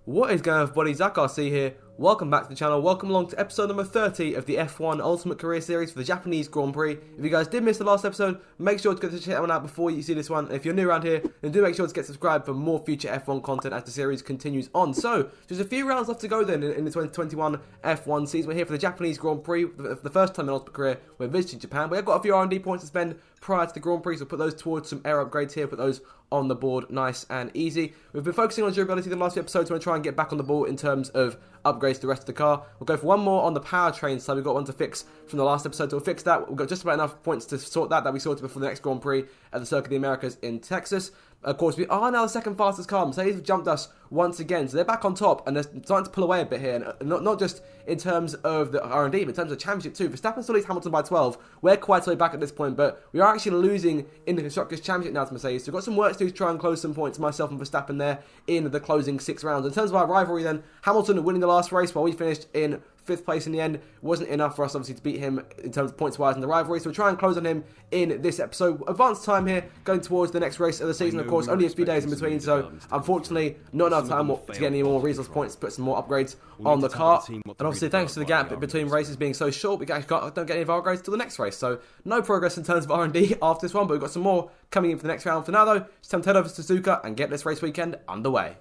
What is going on, everybody? Zach RC here. Welcome back to the channel. Welcome along to episode number 30 of the F1 Ultimate Career Series for the Japanese Grand Prix. If you guys did miss the last episode, make sure to go to check that one out before you see this one. And if you're new around here, then do make sure to get subscribed for more future F1 content as the series continues on. So, there's a few rounds left to go then in the 2021 F1 season. We're here for the Japanese Grand Prix for the first time in Ultimate Career. We're visiting Japan. We've got a few R&D points to spend prior to the Grand Prix, so put those towards some air upgrades here, put those on the board nice and easy. We've been focusing on durability the last few episodes. We're going to try and get back on the ball in terms of upgrades to the rest of the car. We'll go for one more on the powertrain side. We've got one to fix from the last episode, so we'll fix that. We've got just about enough points to sort that we sorted before the next Grand Prix at the Circuit of the Americas in Texas. Of course, we are now the second fastest car. Mercedes have jumped us once again, so they're back on top, and they're starting to pull away a bit here. And not just in terms of the R&D, but in terms of the championship too. Verstappen still leads Hamilton by 12. We're quite a way back at this point, but we are actually losing in the Constructors' Championship now to Mercedes. So we've got some work to do to try and close some points, myself and Verstappen there, in the closing 6 rounds. In terms of our rivalry then, Hamilton winning the last race while we finished in 5th place in the end wasn't enough for us obviously to beat him in terms of points wise in the rivalry, so we'll try and close on him in this episode. Advanced time here going towards the next race of the season, of course, only a few days in between, so unfortunately not enough time to get any more resource points to put some more upgrades on the car. And obviously thanks to the gap between races being so short, we actually don't get any of our upgrades till the next race, so no progress in terms of R&D after this one, but we've got some more coming in for the next round. For now though, it's time to head over to Suzuka and get this race weekend underway.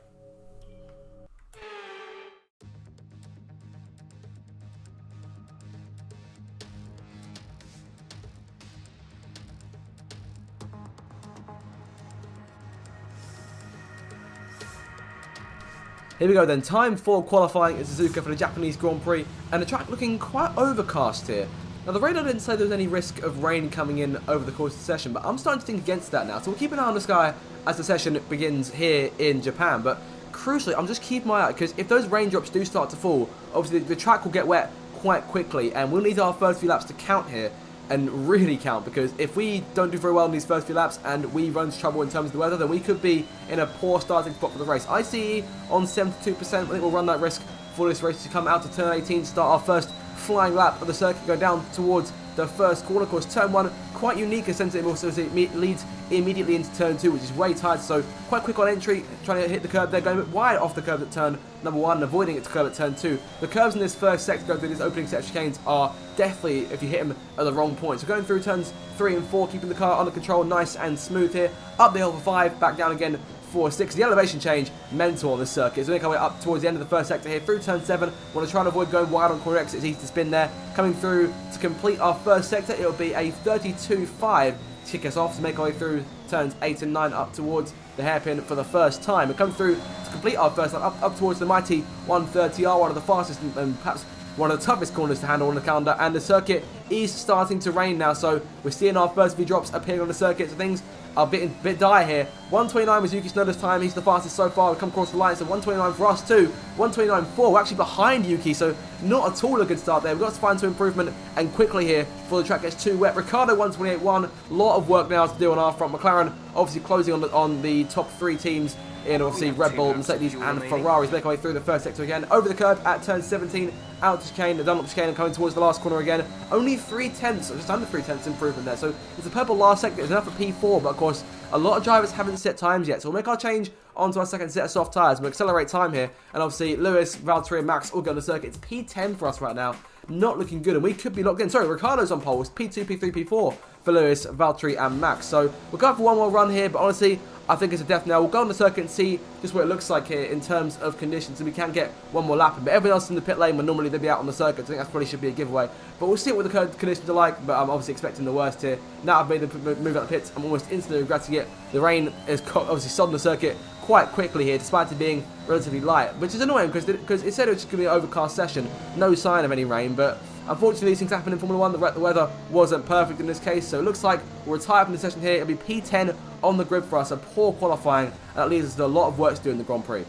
Here we go then, time for qualifying at Suzuka for the Japanese Grand Prix, and the track looking quite overcast here. Now the radar didn't say there was any risk of rain coming in over the course of the session, but I'm starting to think against that now, so we'll keep an eye on the sky as the session begins here in Japan. But crucially, I'm just keeping my eye out, because if those raindrops do start to fall, obviously the track will get wet quite quickly, and we'll need our first few laps to count here, and really count, because if we don't do very well in these first few laps and we run into trouble in terms of the weather, then we could be in a poor starting spot for the race. ICE on 72%, I think we'll run that risk for this race to come out to turn 18, start our first flying lap of the circuit, go down towards the first corner. Of course, turn 1, quite unique in the sense that it also leads immediately into turn 2, which is way tight, so quite quick on entry, trying to hit the curb there, going a bit wide off the curb at turn number 1, avoiding its curb at turn 2. The curves in this first sector going through this opening set of chicanes are definitely, if you hit them at the wrong point. So going through turns 3 and 4, keeping the car under control, nice and smooth here. Up the hill for 5, back down again for 6. The elevation change, mental on this circuit. So we make our way up towards the end of the first sector here, through turn 7. Want to try and avoid going wide on corner exits, easy to spin there. Coming through to complete our first sector, it'll be a 32.5 to kick us off, to make our way through turns 8 and 9 up towards the hairpin for the first time. It comes through to complete our first lap up towards the mighty 130R, one of the fastest and perhaps one of the toughest corners to handle on the calendar, and the circuit is starting to rain now, so we're seeing our first few drops appearing on the circuit, so things are a bit dire here. 129 was Yuki Tsunoda's time, he's the fastest so far. We come across the line, so 129 for us too. 129.4, we're actually behind Yuki, so not at all a good start there. We've got to find some improvement, and quickly here before the track gets too wet. Ricardo 128.1, a lot of work now to do on our front. McLaren obviously closing on the top 3 teams in obviously Red Bull, Mercedes and Ferraris. Make our way through the first sector again, over the curb at turn 17, out to chicane, the Dunlop chicane, and coming towards the last corner again. Only 3/10, just under 3/10 improvement there. So it's a purple last sector, it's enough for P4, but of course a lot of drivers haven't set times yet. So we'll make our change onto our second set of soft tyres. We'll accelerate time here, and obviously Lewis, Valtteri and Max all go on the circuit. It's P10 for us right now. Not looking good, and we could be locked in. Sorry, Ricardo's on pole. It's P2, P3, P4 for Lewis, Valtteri and Max. So we'll go for one more run here, but honestly, I think it's a death now. We'll go on the circuit and see just what it looks like here in terms of conditions, and we can get one more lap. But everyone else in the pit lane, when normally they'd be out on the circuit, I think that probably should be a giveaway. But we'll see what the conditions are like, but I'm obviously expecting the worst here. Now I've made the move out the pits, I'm almost instantly regretting it. The rain is obviously sodden the circuit quite quickly here, despite it being relatively light, which is annoying because it said it was just going to be an overcast session. No sign of any rain, but unfortunately these things happen in Formula 1. The weather wasn't perfect in this case, so it looks like we'll retire from the session here. It'll be P10 on the grid for us, a poor qualifying, and that leaves us to a lot of work to do in the Grand Prix.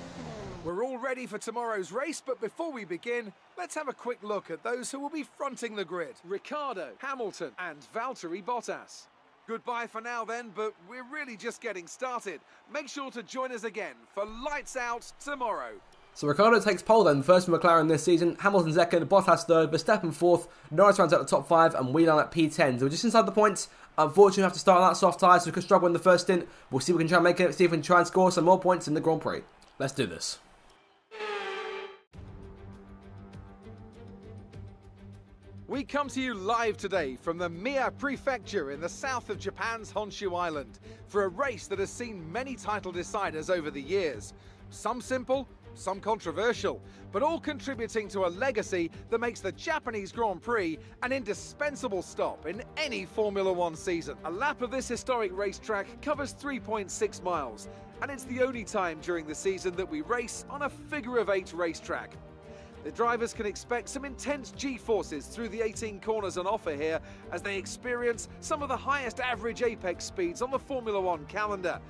We're all ready for tomorrow's race, but before we begin, let's have a quick look at those who will be fronting the grid. Ricardo, Hamilton and Valtteri Bottas. Goodbye for now then, but we're really just getting started. Make sure to join us again for Lights Out tomorrow. So Ricardo takes pole then, first for McLaren this season, Hamilton second, Bottas third, Verstappen fourth, Norris rounds out the top 5, and we line at P10. So we're just inside the points. Unfortunately, we have to start on that soft tyre, so we could struggle in the first stint. We'll see if we can try and make it, see if we can try and score some more points in the Grand Prix. Let's do this. We come to you live today from the Mie Prefecture in the south of Japan's Honshu Island for a race that has seen many title deciders over the years. Some simple, some controversial, but all contributing to a legacy that makes the Japanese Grand Prix an indispensable stop in any Formula One season. A lap of this historic racetrack covers 3.6 miles, and it's the only time during the season that we race on a figure-of-8 racetrack. The drivers can expect some intense G-forces through the 18 corners on offer here as they experience some of the highest average apex speeds on the Formula One calendar.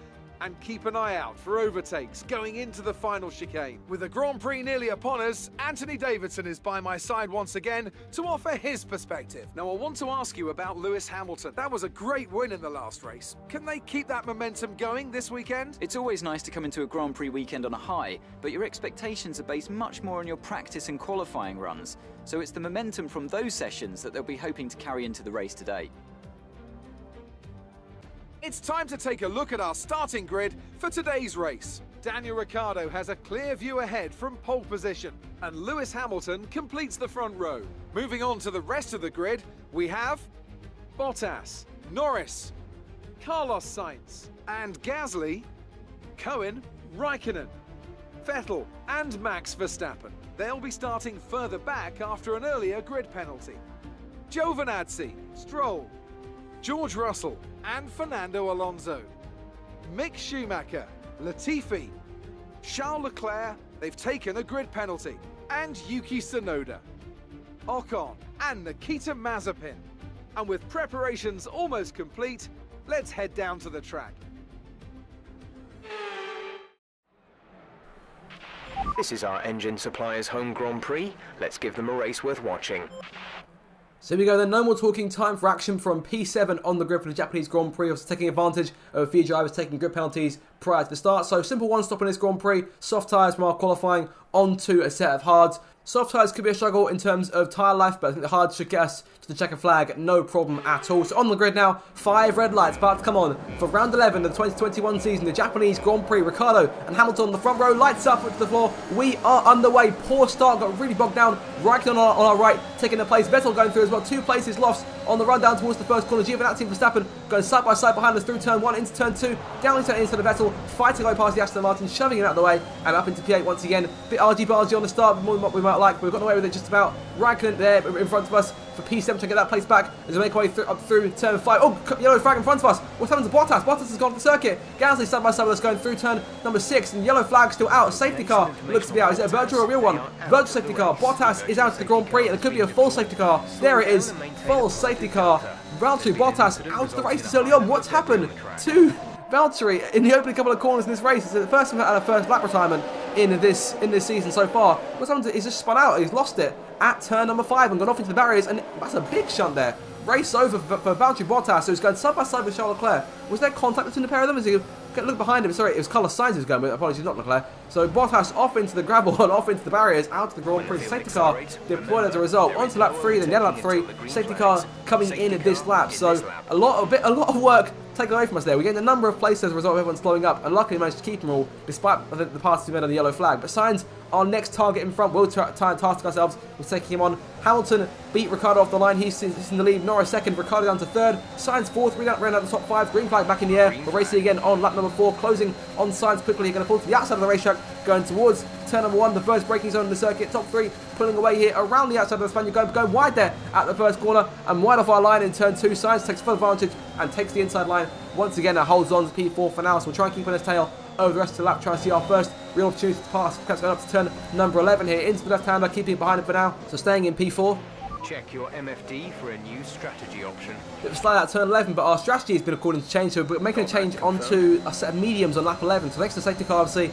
And keep an eye out for overtakes going into the final chicane. With the Grand Prix nearly upon us, Anthony Davidson is by my side once again to offer his perspective. Now I want to ask you about Lewis Hamilton. That was a great win in the last race. Can they keep that momentum going this weekend? It's always nice to come into a Grand Prix weekend on a high, but your expectations are based much more on your practice and qualifying runs. So it's the momentum from those sessions that they'll be hoping to carry into the race today. It's time to take a look at our starting grid for today's race. Daniel Ricciardo has a clear view ahead from pole position, and Lewis Hamilton completes the front row. Moving on to the rest of the grid, we have Bottas, Norris, Carlos Sainz, and Gasly, Cohen, Raikkonen, Vettel, and Max Verstappen. They'll be starting further back after an earlier grid penalty. Giovinazzi, Stroll, George Russell, and Fernando Alonso. Mick Schumacher, Latifi, Charles Leclerc, they've taken a grid penalty, and Yuki Tsunoda, Ocon, and Nikita Mazepin. And with preparations almost complete, let's head down to the track. This is our engine supplier's home Grand Prix. Let's give them a race worth watching. So here we go then, no more talking, time for action from P7 on the grid for the Japanese Grand Prix, also taking advantage of a few drivers taking grid penalties prior to the start. So simple one stop in this Grand Prix, soft tyres from our qualifying onto a set of hards. Soft tyres could be a struggle in terms of tyre life, but I think the hards should get us to the checker flag, no problem at all. So on the grid now, 5 red lights about to come on for round 11 of the 2021 season, the Japanese Grand Prix. Ricciardo and Hamilton on the front row, lights up to the floor. We are underway. Poor start, got really bogged down. Raikkonen on our right, taking the place. Vettel going through as well. 2 places lost on the run down towards the first corner. Giovinazzi and Verstappen going side by side behind us through turn 1 into turn 2. Down into the Vettel, fighting away past the Aston Martin, shoving it out of the way and up into P8 once again. Bit argy-bargy on the start, more than what we might like, but we've got away with it just about. Raikkonen there in front of us for P7 to get that place back as we make our way up through turn 5. Oh, yellow flag in front of us. What's happened to Bottas? Bottas has gone off the circuit. Gasly side by side with us going through turn number 6, and yellow flag still out. Safety car looks to be out. Is it a virtual or a real one? Virtual safety car. Bottas is out of the Grand Prix, and it could be a full safety car. There it is. Full safety car. Valtteri Bottas out of the race this early on. What's happened to Valtteri in the opening couple of corners in this race? It's the first time and a first lap retirement in this season so far. What's happened? He's just spun out. He's lost it at turn number 5 and gone off into the barriers, and that's a big shunt there. Race over for Valtteri Bottas, who's going side by side with Charles Leclerc. Was there contact between the pair of them? As he look behind him, sorry, it was Carlos Sainz who's going, but apologies, not Leclerc. So Bottas off into the gravel and off into the barriers, out to the Grand Prix. Safety car deployed as a result. Onto lap 3, then yellow lap 3. Safety car coming in at this lap. So a lot of work taken away from us there. We gained a number of places as a result of everyone slowing up, and luckily managed to keep them all, despite the passes we made on the yellow flag. But Sainz, our next target in front, we'll try and task ourselves with taking him on. Hamilton beat Ricciardo off the line. He's in the lead. Norris second, Ricciardo down to third. Sainz fourth, ran out the top 5. Green flag back in the air. We're racing again on lap number 4, closing on Sainz quickly. He's going to pull to the outside of the racetrack, going towards turn number 1, the first braking zone in the circuit. Top 3 pulling away here around the outside of the Spaniard, going wide there at the first corner and wide off our line in turn 2. Sainz takes full advantage and takes the inside line once again. It holds on to P4 for now, so we'll try and keep on his tail over the rest of the lap, try and see our first real opportunity to pass. Kept going up to turn number 11 here into the left-hander, keeping it behind him for now, so staying in P4. Check your MFD for a new strategy option. Bit of a slide out turn 11, but our strategy has been according to change, so we're making a change onto a set of mediums on lap 11. So next to the safety car, obviously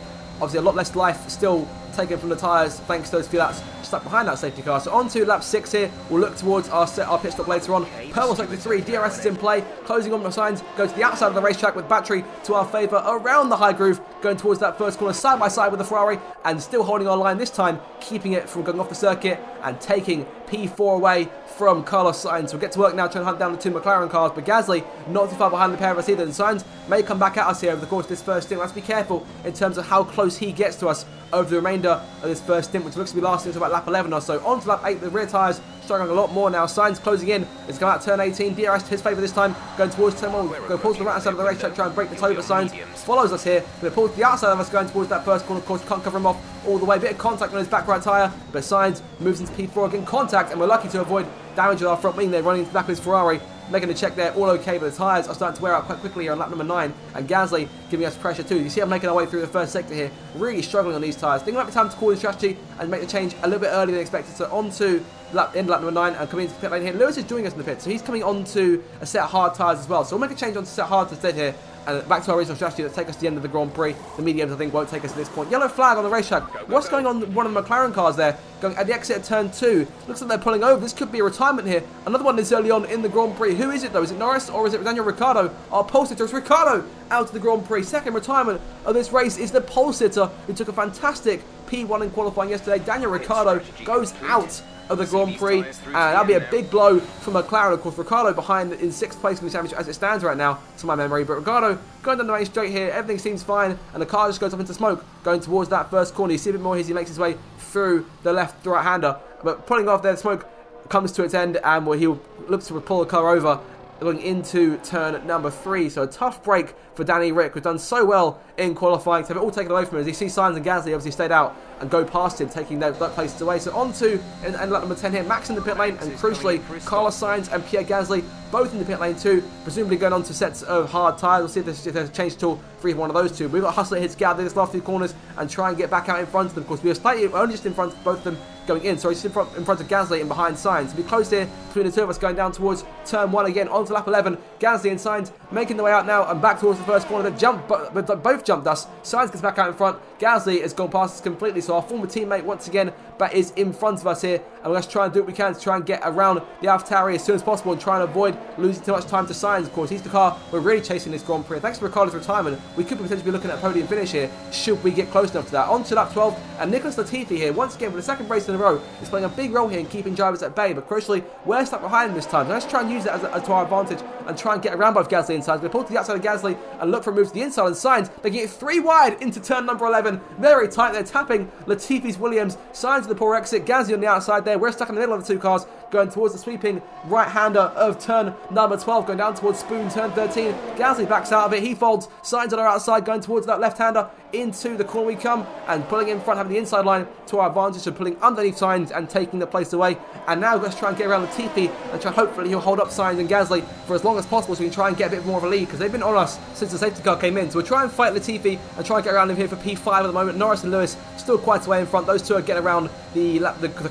a lot less life still taken from the tyres thanks to those few laps stuck behind that safety car. So on to lap 6 here, we'll look towards our pit stop later on. Purple sector 3, DRS is in play, closing on the signs, go to the outside of the racetrack with battery to our favour around the high groove, going towards that first corner side by side with the Ferrari, and still holding our line this time, keeping it from going off the circuit and taking P4 away from Carlos Sainz. We'll get to work now trying to hunt down the 2 McLaren cars, but Gasly not too far behind the pair of us either, and Sainz may come back at us here over the course of this first stint. Let's be careful in terms of how close he gets to us over the remainder of this first stint, which looks to be lasting until about lap 11 or so. On to lap 8, the rear tyres struggling a lot more now. Sainz closing in. It's going out turn 18. DRS to his favour this time, going towards turn 1. Going to pull to the right side of the racetrack, try and break the toe, but Sainz follows us here. Going to pull to the outside of us, going towards that first corner. Of course, can't cover him off all the way. Bit of contact on his back right tyre, but Sainz moves into P4 again. Contact, and we're lucky to avoid damage on our front wing there, running into the back of his Ferrari. Making a check there, all okay, but the tyres are starting to wear out quite quickly here on lap number 9, and Gasly giving us pressure too. You see I'm making our way through the first sector here, really struggling on these tyres. Think it might be time to call in strategy and make the change a little bit earlier than expected. So on to lap number 9 and coming into the pit lane here. Lewis is joining us in the pit, so he's coming on to a set of hard tyres as well. So we'll make a change on to set hard instead here. And back to our original strategy, let's take us to the end of the Grand Prix. The mediums, I think, won't take us to this point. Yellow flag on the racetrack. What's going on with one of the McLaren cars there? Going at the exit of turn 2. Looks like they're pulling over. This could be a retirement here. Another one is early on in the Grand Prix. Who is it, though? Is it Norris or is it Daniel Ricciardo? Our pole sitter. It's Ricciardo out of the Grand Prix. Second retirement of this race is the pole sitter who took a fantastic P1 in qualifying yesterday. Daniel Ricciardo goes out of the Grand Prix, and that'll be a big blow for McLaren. Of course, Ricciardo behind in 6th place in the championship as it stands right now, to my memory, but Ricciardo going down the main straight here, everything seems fine, and the car just goes up into smoke, going towards that first corner. You see a bit more as he makes his way through the left right-hander, but pulling off there, the smoke comes to its end, and he'll look to pull the car over, going into turn number 3. So a tough break for Danny Rick, who's done so well in qualifying, to have it all taken away from him. As you see Sainz and Gasly obviously stayed out and go past him, taking their places away. So on to lap number 10 here, Max in the pit lane, and crucially Carlos Sainz and Pierre Gasly both in the pit lane too, presumably going on to sets of hard tyres. We'll see if there's a change tool for either one of those two. We've got Hustler here to get out of this last few corners and try and get back out in front of them. Of course, we are slightly only just in front of both of them going in, so he's in front of Gasly and behind Sainz. We'll be close here between the two of us, going down towards turn 1 again, onto lap 11. Gasly and Sainz making their way out now and back towards the first corner. They jump, but both jumped us. Sainz gets back out in front. Gasly has gone past us completely, so our former teammate once again is in front of us here, and let's try and do what we can to try and get around the AlphaTauri as soon as possible and try and avoid losing too much time to Sainz. Of course, he's the car we're really chasing this Grand Prix. Thanks to Ricciardo's retirement, we could potentially be looking at a podium finish here should we get close enough to that. On to lap 12, and Nicholas Latifi here, once again for the second race in a row, is playing a big role here in keeping drivers at bay, but crucially, we're stuck behind him this time. So let's try and use that to our advantage and try and get around both Gasly and Sainz. We're pulled to the outside of Gasly and look for a move to the inside, and Sainz, they get 3 wide into turn number 11. Very tight, they're tapping Latifi's Williams. Sainz with the poor exit, Gasly on the outside there. We're stuck in the middle of the two cars, going towards the sweeping right-hander of turn number 12, going down towards Spoon, turn 13. Gasly backs out of it, he folds. Sainz on our outside, going towards that left-hander. Into the corner we come, and pulling in front, having the inside line to our advantage, so pulling underneath Sainz and taking the place away. And now let's try and get around Latifi and try, hopefully he'll hold up Sainz and Gasly for as long as possible, so we can try and get a bit more of a lead, because they've been on us since the safety car came in. So we'll try and fight Latifi and try and get around him here for P5 at the moment. Norris and Lewis still quite away in front. Those two are getting around the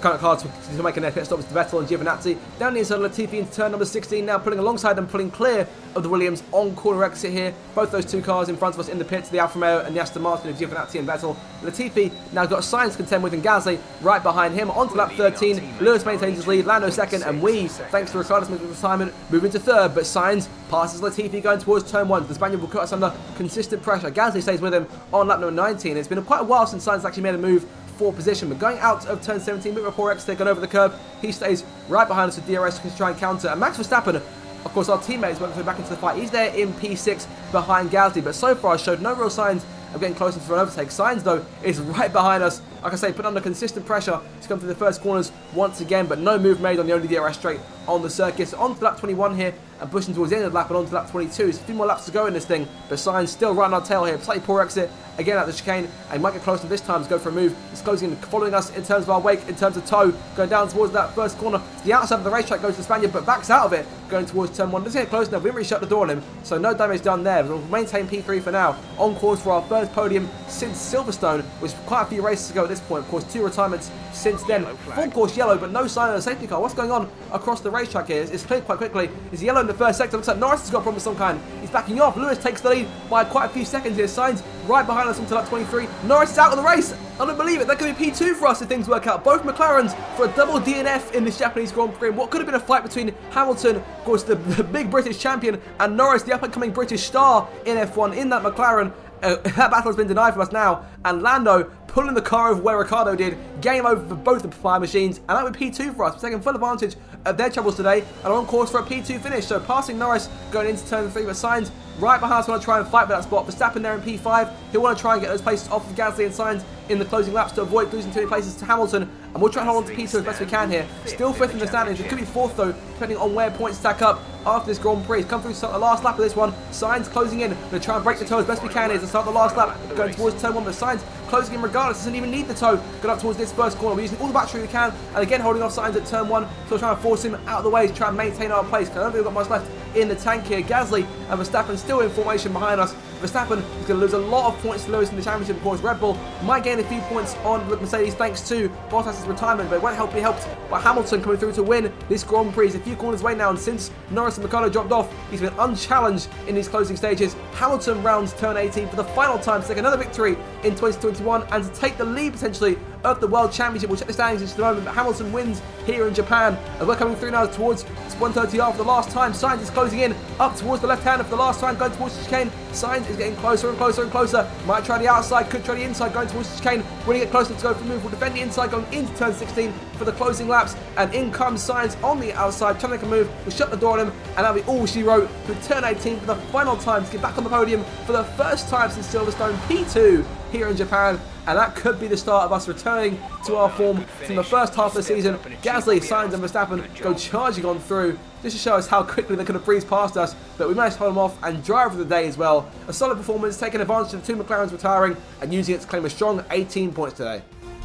current cars to making their pit stops to Vettel and Giovinazzi. Down the inside, Latifi into turn number 16 now, pulling alongside them, pulling clear of the Williams on corner exit here. Both those two cars in front of us in the pits, the Alfa Romeo and the Aston Martin of Giovinazzi and Vettel. Latifi now got Sainz to contend with, and Gasly right behind him. On to lap 13, Lewis maintains his lead, Lando second, and we, thanks to Ricciardo's retirement, move into third, but Sainz passes Latifi going towards turn 1. The Spaniard will put us under consistent pressure. Gasly stays with him on lap number 19. It's been quite a while since Sainz actually made a move for position, but going out of turn 17, bit of a poor exit, going over the curb, he stays right behind us with DRS to try and counter, and Max Verstappen, of course our teammate, is working back into the fight. He's there in P6 behind Gasly, but so far showed no real signs of getting closer to an overtake. Sainz, though, is right behind us, like I say, put under consistent pressure to come through the first corners once again, but no move made on the only DRS straight on the circuit. So on to lap 21 here, and pushing towards the end of the lap, and on to lap 22. There's a few more laps to go in this thing, but Sainz still right on our tail here. Slightly poor exit, again at the chicane, and might get closer this time to go for a move. It's closing in, following us in terms of our wake, in terms of toe, going down towards that first corner. To the outside of the racetrack goes the Spaniard, but backs out of it, going towards turn 1. Doesn't get close enough, we didn't really shut the door on him, so no damage done there. We'll maintain P3 for now, on course for our first podium since Silverstone, which was quite a few races ago at this point. Of course, 2 retirements since then. Full course yellow, but no sign of a safety car. What's going on across the racetrack here? It's cleared quite quickly. It's yellow in the first sector. Looks like Norris has got a problem of some kind. He's backing off. Lewis takes the lead by quite a few seconds here. Sainz right behind us until lap 23. Norris is out of the race. I don't believe it. That could be P2 for us if things work out. Both McLarens for a double DNF in this Japanese Grand Prix. What could have been a fight between Hamilton, of course, the big British champion, and Norris, the up-and-coming British star in F1 in that McLaren. That battle has been denied from us now, and Lando pulling the car over where Ricciardo did. Game over for both the fire machines, and that would be P2 for us. We're taking full advantage of their troubles today, and are on course for a P2 finish. So passing Norris going into turn 3, but Sainz right behind us want to try and fight for that spot. Verstappen there in P5. He'll want to try and get those places off of Gasly and Sainz in the closing laps to avoid losing 2 places to Hamilton, and we'll try and hold on to P2 as best we can here. Still 5th in the standings. It could be 4th though, depending on where points stack up after this Grand Prix. He's come through the last lap of this one. Sainz closing in. We're going to try and break the toe as best we can here to start the last lap. Going towards turn 1, but Sainz closing in regardless. Doesn't even need the toe. Going up towards this first corner. We're using all the battery we can, and again holding off Sainz at turn 1. So we're trying to force him out of the way to try and maintain our place. I don't think we've got much left in the tank here. Gasly and Verstappen still in formation behind us. Verstappen is going to lose a lot of points to Lewis in the championship. Of course, Red Bull might gain a few points on Mercedes thanks to Bottas' retirement, but it won't be helped by Hamilton coming through to win this Grand Prix. He's a few corners away now, and since Norris and Ricciardo dropped off, he's been unchallenged in these closing stages. Hamilton rounds turn 18 for the final time to take another victory in 2021 and to take the lead potentially of the World Championship. We'll check the standings in just a moment, but Hamilton wins here in Japan, and we're coming through now towards 130R for the last time. Sainz is closing in up towards the left-hander for the last time, going towards the chicane. Sainz is getting closer and closer and closer. Might try the outside, could try the inside, going towards the chicane. When he gets closer to go for the move, will defend the inside, going into turn 16 for the closing laps. And in comes Sainz on the outside, trying to make a move. We'll shut the door on him, and that'll be all she wrote through turn 18 for the final time to get back on the podium for the first time since Silverstone P2 here in Japan. And that could be the start of us returning to our form from the first half of the season. Gasly, Sainz and Verstappen go charging on through, just to show us how quickly they could have breezed past us, but we managed to hold them off and drive for the day as well. A solid performance, taking advantage of the 2 McLarens retiring and using it to claim a strong 18 points today.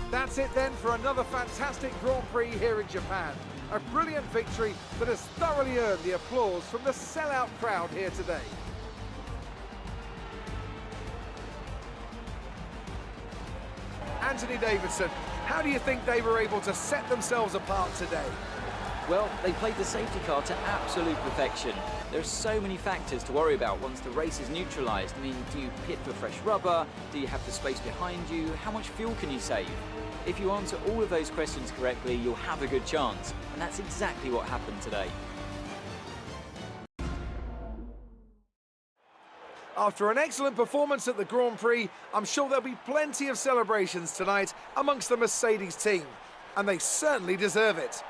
That's it then for another fantastic Grand Prix here in Japan. A brilliant victory that has thoroughly earned the applause from the sellout crowd here today. Anthony Davidson, how do you think they were able to set themselves apart today? Well, they played the safety car to absolute perfection. There are so many factors to worry about once the race is neutralised. I mean, do you pit for fresh rubber? Do you have the space behind you? How much fuel can you save? If you answer all of those questions correctly, you'll have a good chance. And that's exactly what happened today. After an excellent performance at the Grand Prix, I'm sure there'll be plenty of celebrations tonight amongst the Mercedes team, and they certainly deserve it.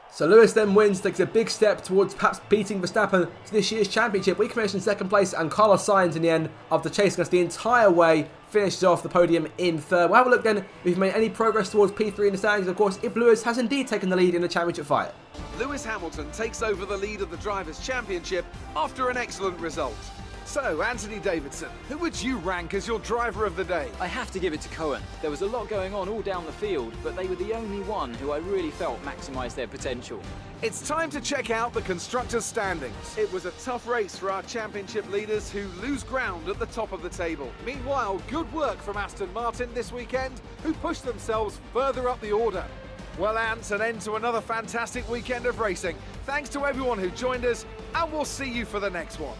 So Lewis then wins, takes a big step towards perhaps beating Verstappen to this year's championship. We finished in 2nd place, and Carlos Sainz in the end, after chasing us the entire way, finishes off the podium in 3rd. We'll have a look then if we've made any progress towards P3 in the standings, of course, if Lewis has indeed taken the lead in the championship fight. Lewis Hamilton takes over the lead of the Drivers' Championship after an excellent result. So, Anthony Davidson, who would you rank as your driver of the day? I have to give it to Cohen. There was a lot going on all down the field, but they were the only one who I really felt maximised their potential. It's time to check out the Constructors' standings. It was a tough race for our championship leaders who lose ground at the top of the table. Meanwhile, good work from Aston Martin this weekend, who pushed themselves further up the order. Well, Ant, an end to another fantastic weekend of racing. Thanks to everyone who joined us, and we'll see you for the next one.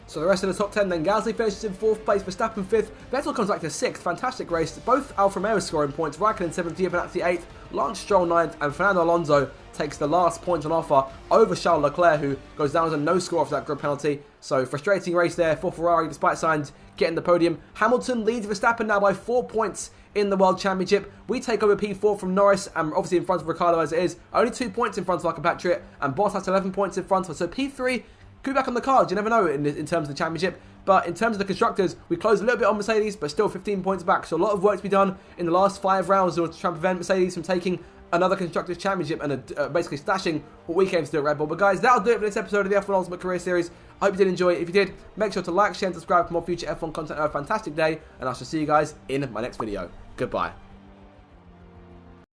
So the rest of the top 10 then, Gasly finishes in 4th place, Verstappen 5th, Vettel comes back to 6th, fantastic race, both Alfa Romeo scoring points, Raikkonen 7th, Giovinazzi 8th, Lance Stroll 9th, and Fernando Alonso takes the last points on offer over Charles Leclerc, who goes down as a no score after that grid penalty. So frustrating race there for Ferrari, despite Sainz getting the podium. Hamilton leads Verstappen now by 4 points in the World Championship. We take over P4 from Norris, and obviously in front of Ricciardo as it is, only 2 points in front of our compatriot, and Bottas 11 points in front of us. So P3 could be back on the cards, you never know in terms of the championship. But in terms of the constructors, we closed a little bit on Mercedes, but still 15 points back. So a lot of work to be done in the last 5 rounds in order to try and prevent Mercedes from taking another constructors championship and basically stashing what we came to do at Red Bull. But guys, that'll do it for this episode of the F1 Ultimate Career Series. I hope you did enjoy it. If you did, make sure to like, share and subscribe for more future F1 content. Have a fantastic day, and I shall see you guys in my next video. Goodbye.